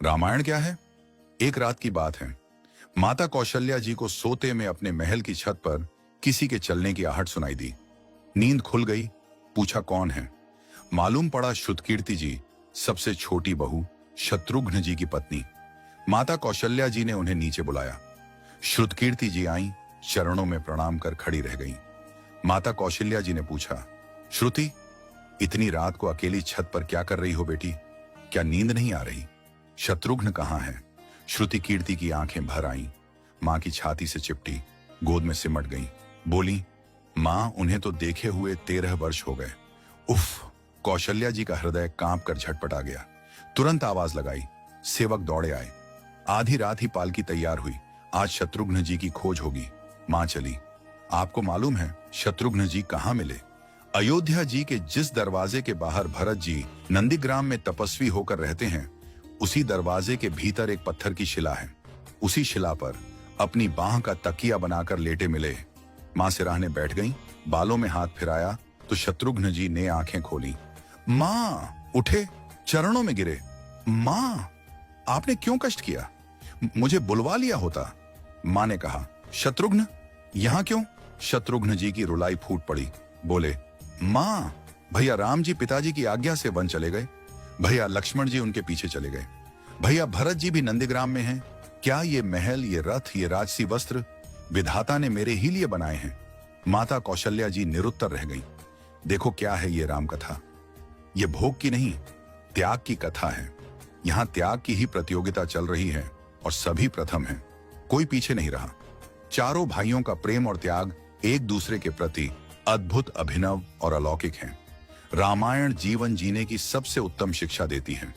रामायण क्या है? एक रात की बात है। माता कौशल्या जी को सोते में अपने महल की छत पर किसी के चलने की आहट सुनाई दी। नींद खुल गई। पूछा कौन है? मालूम पड़ा श्रुतकीर्ति जी, सबसे छोटी बहू, शत्रुघ्न जी की पत्नी। माता कौशल्या जी ने उन्हें नीचे बुलाया। श्रुतकीर्ति जी आईं, चरणों में प्रणाम कर खड़ी रह गईं। माता कौशल्या जी ने पूछा, श्रुति, इतनी रात को अकेली छत पर क्या कर रही हो बेटी? क्या नींद नहीं आ रही? शत्रुघ्न कहाँ है? श्रुति कीर्ति की आंखें भर आईं, मां की छाती से चिपटी, गोद में सिमट गईं। बोली, मां, उन्हें तो देखे हुए 13 वर्ष हो गए। उफ! कौशल्या जी का हृदय कांप कर झटपटा गया। तुरंत आवाज लगाई। सेवक दौड़े आए। आधी रात ही पालकी तैयार हुई। आज शत्रुघ्न जी की खोज होगी। मां चली। आपको मालूम है शत्रुघ्न जी कहाँ मिले? अयोध्या जी के जिस दरवाजे के बाहर भरत जी नंदीग्राम में तपस्वी होकर रहते हैं, उसी दरवाजे के भीतर एक पत्थर की शिला है। उसी शिला पर अपनी बाह का तकिया बनाकर लेटे मिले। मां सिराहने बैठ गईं, बालों में हाथ फिराया तो शत्रुघ्न जी ने आंखें खोली। मां! उठे, चरणों में गिरे। मां, आपने क्यों कष्ट किया? मुझे बुलवा लिया होता। मां ने कहा, शत्रुघ्न यहां क्यों? शत्रुघ्न जी की रुलाई फूट पड़ी। बोले, मां, भैया राम जी पिताजी की आज्ञा से वन चले गए। भैया लक्ष्मण जी उनके पीछे चले गए। भैया भरत जी भी नंदीग्राम में हैं। क्या ये महल, ये रथ, ये राजसी वस्त्र विधाता ने मेरे ही लिए बनाए हैं? माता कौशल्या जी निरुत्तर रह गईं। देखो क्या है ये राम कथा। ये भोग की नहीं, त्याग की कथा है। यहां त्याग की ही प्रतियोगिता चल रही है और सभी प्रथम हैं। कोई पीछे नहीं रहा। चारों भाइयों का प्रेम और त्याग एक दूसरे के प्रति अद्भुत, अभिनव और अलौकिक है। रामायण जीवन जीने की सबसे उत्तम शिक्षा देती है।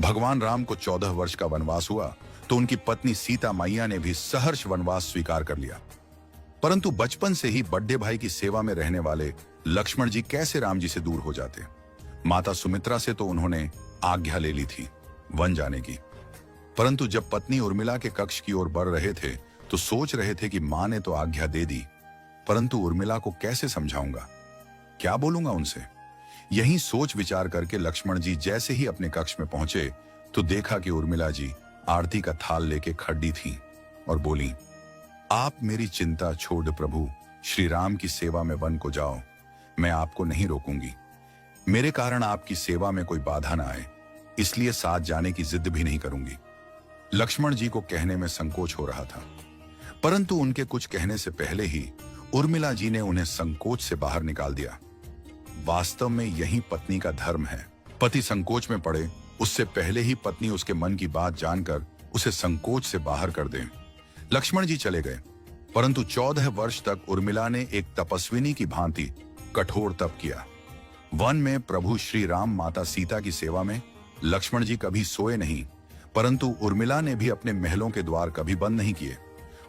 भगवान राम को 14 वर्ष का वनवास हुआ तो उनकी पत्नी सीता मैया ने भी सहर्ष वनवास स्वीकार कर लिया। परंतु बचपन से ही बड़े भाई की सेवा में रहने वाले लक्ष्मण जी कैसे राम जी से दूर हो जाते? माता सुमित्रा से तो उन्होंने आज्ञा ले ली थी वन जाने की, परंतु जब पत्नी उर्मिला के कक्ष की ओर बढ़ रहे थे तो सोच रहे थे कि मां ने तो आज्ञा दे दी, परंतु उर्मिला को कैसे समझाऊंगा, क्या बोलूंगा उनसे? यही सोच विचार करके लक्ष्मण जी जैसे ही अपने कक्ष में पहुंचे तो देखा कि उर्मिला जी आरती का थाल लेके खड़ी थी और बोली, आप मेरी चिंता छोड़ प्रभु, श्री राम की सेवा में वन को जाओ। मैं आपको नहीं रोकूंगी। मेरे कारण आपकी सेवा में कोई बाधा ना आए, इसलिए साथ जाने की जिद भी नहीं करूंगी। लक्ष्मण जी को कहने में संकोच हो रहा था, परंतु उनके कुछ कहने से पहले ही उर्मिला जी ने उन्हें संकोच से बाहर निकाल दिया। वास्तव में यही पत्नी का धर्म है। पति संकोच में पड़े उससे पहले ही पत्नी उसके मन की बात जानकर उसे संकोच से बाहर कर दे। लक्ष्मण जी चले गए, परंतु 14 वर्ष तक उर्मिला ने एक तपस्विनी की भांति कठोर तप किया। वन में प्रभु श्री राम माता सीता की सेवा में लक्ष्मण जी कभी सोए नहीं, परंतु उर्मिला ने भी अपने महलों के द्वार कभी बंद नहीं किए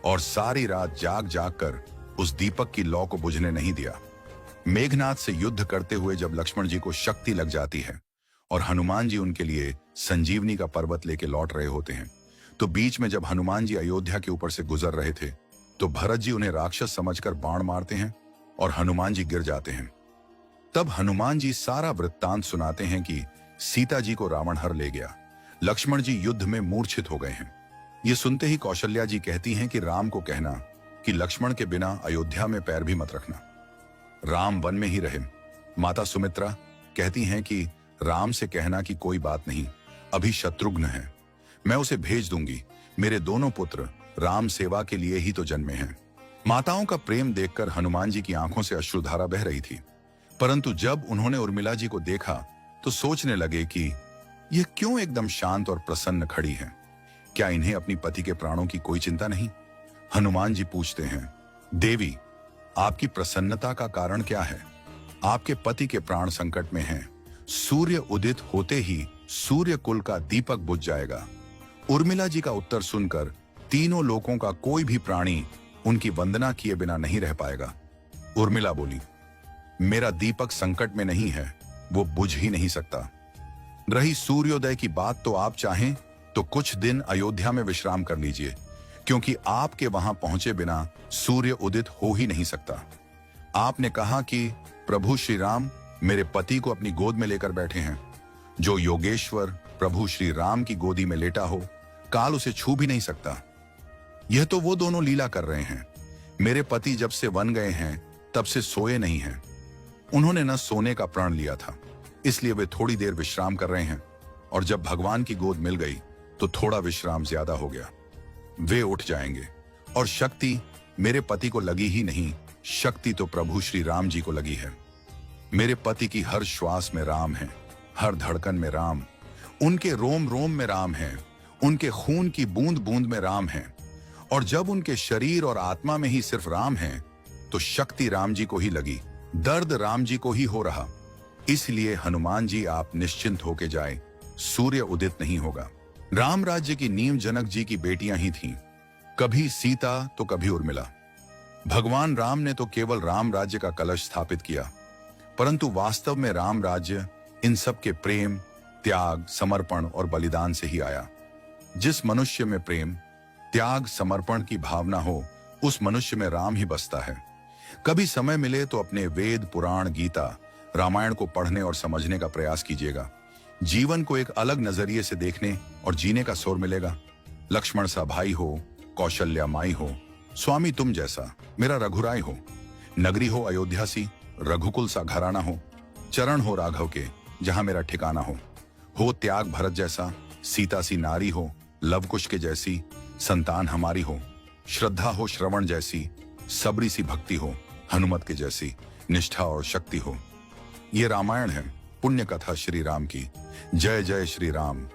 और सारी रात जाग जाग कर उस दीपक की लौ को बुझने नहीं दिया। मेघनाथ से युद्ध करते हुए जब लक्ष्मण जी को शक्ति लग जाती है और हनुमान जी उनके लिए संजीवनी का पर्वत लेके लौट रहे होते हैं, तो बीच में जब हनुमान जी अयोध्या के ऊपर से गुजर रहे थे तो भरत जी उन्हें राक्षस समझकर बाण मारते हैं और हनुमान जी गिर जाते हैं। तब हनुमान जी सारा वृत्तांत सुनाते हैं कि सीता जी को रावण हर ले गया, लक्ष्मण जी युद्ध में मूर्छित हो गए हैं। ये सुनते ही कौशल्या जी कहती हैं कि राम को कहना कि लक्ष्मण के बिना अयोध्या में पैर भी मत रखना, राम वन में ही रहे। माता सुमित्रा कहती हैं कि राम से कहना कि कोई बात नहीं, अभी शत्रुघ्न है, मैं उसे भेज दूंगी। मेरे दोनों पुत्र राम सेवा के लिए ही तो जन्मे हैं। माताओं का प्रेम देखकर हनुमान जी की आंखों से अश्रुधारा बह रही थी, परंतु जब उन्होंने उर्मिला जी को देखा तो सोचने लगे कि यह क्यों एकदम शांत और प्रसन्न खड़ी है। क्या इन्हें अपनी पति के प्राणों की कोई चिंता नहीं? हनुमान जी पूछते हैं, देवी, आपकी प्रसन्नता का कारण क्या है? आपके पति के प्राण संकट में हैं। सूर्य उदित होते ही सूर्य कुल का दीपक बुझ जाएगा। उर्मिला जी का उत्तर सुनकर तीनों लोकों का कोई भी प्राणी उनकी वंदना किए बिना नहीं रह पाएगा। उर्मिला बोली, मेरा दीपक संकट में नहीं है, वो बुझ ही नहीं सकता। रही सूर्योदय की बात, तो आप चाहें तो कुछ दिन अयोध्या में विश्राम कर लीजिए, क्योंकि आपके वहां पहुंचे बिना सूर्य उदित हो ही नहीं सकता। आपने कहा कि प्रभु श्री राम मेरे पति को अपनी गोद में लेकर बैठे हैं। जो योगेश्वर प्रभु श्री राम की गोदी में लेटा हो, काल उसे छू भी नहीं सकता। यह तो वो दोनों लीला कर रहे हैं। मेरे पति जब से वन गए हैं तब से सोए नहीं हैं। उन्होंने न सोने का प्रण लिया था, इसलिए वे थोड़ी देर विश्राम कर रहे हैं, और जब भगवान की गोद मिल गई तो थोड़ा विश्राम ज्यादा हो गया। वे उठ जाएंगे। और शक्ति मेरे पति को लगी ही नहीं, शक्ति तो प्रभु श्री राम जी को लगी है। मेरे पति की हर श्वास में राम है, हर धड़कन में राम, उनके रोम रोम में राम है, उनके खून की बूंद बूंद में राम है। और जब उनके शरीर और आत्मा में ही सिर्फ राम है तो शक्ति राम जी को ही लगी, दर्द राम जी को ही हो रहा। इसलिए हनुमान जी आप निश्चिंत होके जाए, सूर्य उदित नहीं होगा। राम राज्य की नींव जनक जी की बेटियां ही थीं, कभी सीता तो कभी उर्मिला। भगवान राम ने तो केवल राम राज्य का कलश स्थापित किया, परंतु वास्तव में राम राज्य इन सब के प्रेम, त्याग, समर्पण और बलिदान से ही आया। जिस मनुष्य में प्रेम, त्याग, समर्पण की भावना हो, उस मनुष्य में राम ही बसता है। कभी समय मिले तो अपने वेद, पुराण, गीता, रामायण को पढ़ने और समझने का प्रयास कीजिएगा। जीवन को एक अलग नजरिए से देखने और जीने का सुर मिलेगा। लक्ष्मण सा भाई हो, कौशल्या माई हो, स्वामी तुम जैसा मेरा रघुराय हो, नगरी हो अयोध्या सी, रघुकुल सा घराना हो, चरण हो राघव के जहां मेरा ठिकाना हो त्याग भरत जैसा, सीता सी नारी हो, लवकुश के जैसी संतान हमारी हो, श्रद्धा हो श्रवण जैसी, सबरी सी भक्ति हो, हनुमत के जैसी निष्ठा और शक्ति हो। ये रामायण है, पुण्य कथा श्री राम की। जय जय श्री राम।